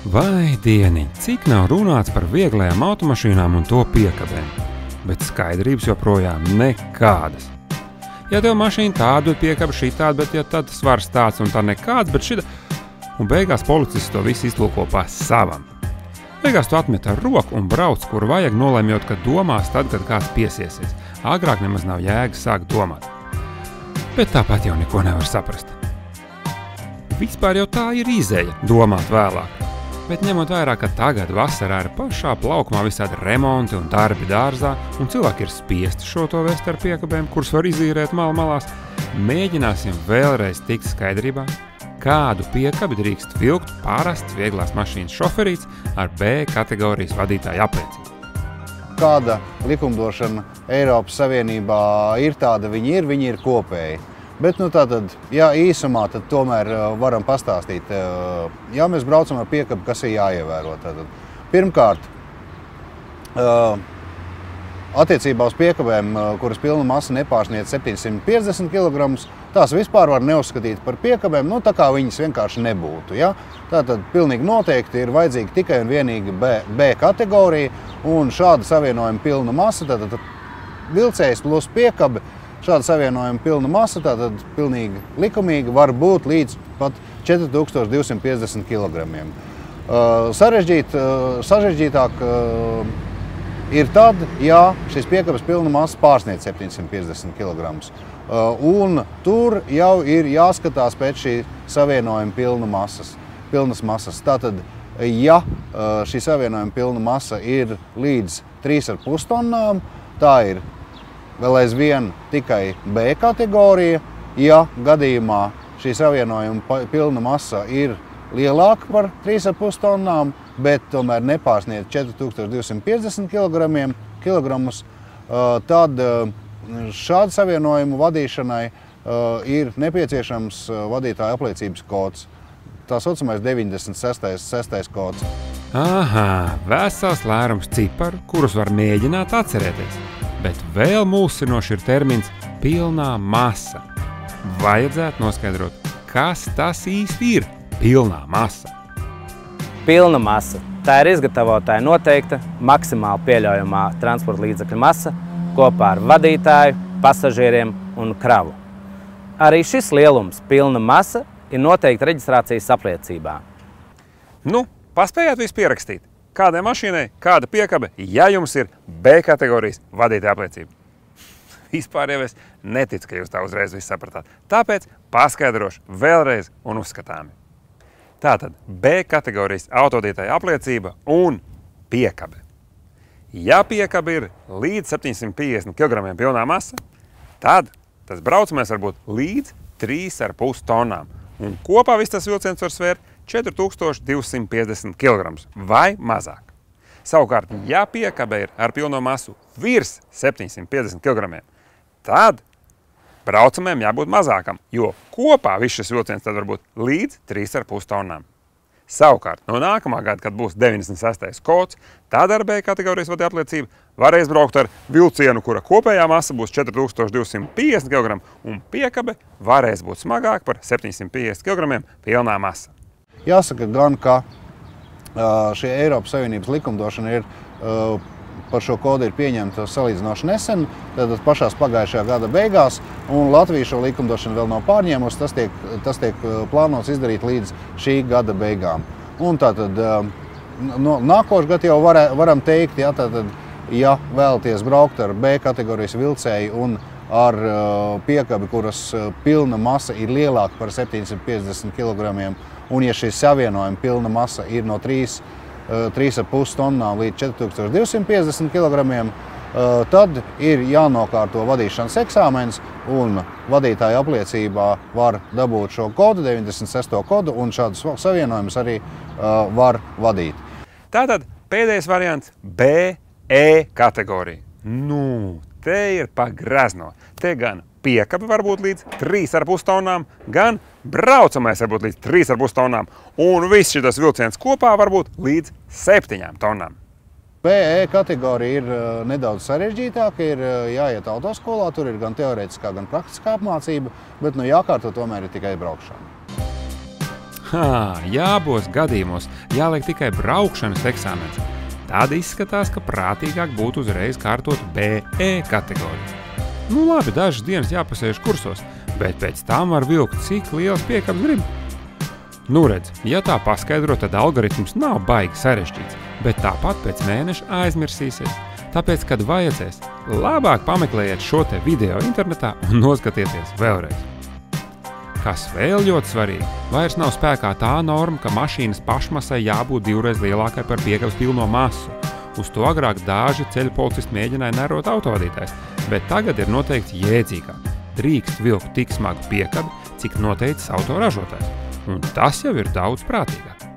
Vai dieniņ, cik nav runāts par vieglajām automašīnām un to piekabēm, bet skaidrības joprojām nekādas. Ja tev mašīna tādu piekaba šitādu, bet ja tad svars tāds un tā nekāds, bet šita... Un beigās policists to visu izlūko pa savam. Beigās tu atmet ar roku un brauc, kur vajag, nolemjot, ka domās tad, kad kāds piesiesies. Agrāk nemaz nav jēga sākt domāt. Bet tāpat jau neko nevar saprast. Vispār jau tā ir izēja domāt vēlāk. Bet ņemot vērā, ka tagad vasarā ir pašā plaukumā visādi remonti un darbi dārzā, un cilvēki ir spiesti šo to vest ar piekabēm, kurus var izīrēt malās, mēģināsim vēlreiz tikt skaidrībā, kādu piekabi drīkst vilkt parasts vieglās mašīnas šoferīts ar B kategorijas vadītāja apliecību. Kāda likumdošana Eiropas Savienībā ir tāda, viņi ir kopēji. Bet, tātad, ja īsumā, tad tomēr varam pastāstīt, ja mēs braucam ar piekabi, kas ir jāievēro. Tātad, pirmkārt, attiecībā uz piekabēm, kuras pilna masa nepārsniedz 750 kg, tās vispār var neuzskatīt par piekabēm, tā kā viņas vienkārši nebūtu. Ja? Tātad, pilnīgi noteikti ir vajadzīga tikai un vienīgi B kategorija, un šāda savienojuma pilna masa, tātad vilcējs plus piekabe, šāda savienojuma pilna masa, tātad pilnīgi likumīgi, var būt līdz pat 4250 kg. Sarežģītāk ir tad, ja šis piekabes pilna masa pārsniedz 750 kg. Un tur jau ir jāskatās pēc šī savienojuma pilnas masas. Tātad, ja šī savienojuma pilna masa ir līdz 3,5 tonnām, tā ir vēl aizvien tikai B kategorija. Ja gadījumā šī savienojuma pilna masa ir lielāka par 3,5 tonnām, bet tomēr nepārsniedz 4250 kg, tad šādu savienojumu vadīšanai ir nepieciešams vadītāja apliecības kods. Tā saucamais 96. kods. Aha, vesels lērums ciparu, kurus var mēģināt atcerēties. Bet vēl mulsinoši ir termins pilnā masa. Vajadzētu noskaidrot, kas tas īsti ir pilnā masa. Pilna masa. Tā ir izgatavotāja noteikta maksimāli pieļaujamā transporta līdzekļa masa kopā ar vadītāju, pasažieriem un kravu. Arī šis lielums, pilna masa, ir noteikta reģistrācijas apliecībā. Paspējāt visu pierakstīt? Kādai mašīnai, kāda piekabe, ja jums ir B kategorijas vadītāja apliecība? Vispār jau es neticu, ka jūs tā uzreiz visu sapratāt. Tāpēc paskaidrošu vēlreiz un uzskatāmi. Tātad B kategorijas autovadītāja apliecība un piekabe. Ja piekabe ir līdz 750 kg pilnā masa, tad tas braucamais var būt līdz 3,5 tonnām. Un kopā viss tas vilciens var svērt 4250 kg vai mazāk. Savukārt, ja piekabe ir ar pilno masu virs 750 kg, tad braucamajam jābūt mazākam, jo kopā viss šis vilciens tad var būt līdz 3,5 tonnām. Savukārt, no nākamā gada, kad būs 96. kods, tad ar B kategorijas vadītāja apliecību varēs braukt ar vilcienu, kura kopējā masa būs 4250 kg, un piekabe varēs būt smagāk par 750 kg pilnā masa. Jāsaka gan, ka šī Eiropas Savienības likumdošana ir par šo kodu ir pieņemta salīdzinoši nesen, tātad pašās pagājušajā gada beigās, un Latvija šo likumdošanu vēl nav pārņēmusi, tas tiek plānots izdarīt līdz šī gada beigām. Un tātad nākošu gadu jau varam teikt, ja vēlaties braukt ar B kategorijas vilcēju un ar piekabi, kuras pilna masa ir lielāka par 750 kg, un ja šī savienojuma pilna masa ir no 3,5 tonnām līdz 4250 kg, tad ir jānokārto vadīšanas eksāmens, un vadītāja apliecībā var dabūt šo kodu, 96. kodu, un šādus savienojumus arī var vadīt. Tātad pēdējais variants BE kategorija. Te ir pa grezno. Te gan piekabe var būt līdz 3,5 tonnām, gan braucamais var būt līdz 3,5 tonnām, un viss šis vilciens kopā var būt līdz 7 tonnām. BE kategorija ir nedaudz sarežģītāka, ir jāiet autoskolā, tur ir gan teorētiskā, gan praktiskā apmācība, bet jākārto tomēr ir tikai braukšana. Ja abos gadījumos jāliek tikai braukšanas eksāmens, tad izskatās, ka prātīgāk būtu uzreiz kārtot BE kategoriju. Nu labi, dažas dienas jāpasēž kursos, bet pēc tam var vilkt, cik liels piekabs grib. Nu redz, ja tā paskaidro, tad algoritms nav baigi sarežģīts, bet tāpat pēc mēneša aizmirsīsies. Tāpēc, kad vajadzēs, labāk pameklējiet šo te video internetā un noskatieties vēlreiz. Kas vēl ļoti svarīgi, vairs nav spēkā tā norma, ka mašīnas pašmasai jābūt 2 reizes lielākai par piekabas pilno masu. Uz to agrāk daži ceļu policisti mēģināja nerot autovadītājs, bet tagad ir noteikts jēdzīgāk. Drīkst vilkt tik smagu piekabi, cik noteicis autoražotājs. Un tas jau ir daudz prātīgāk.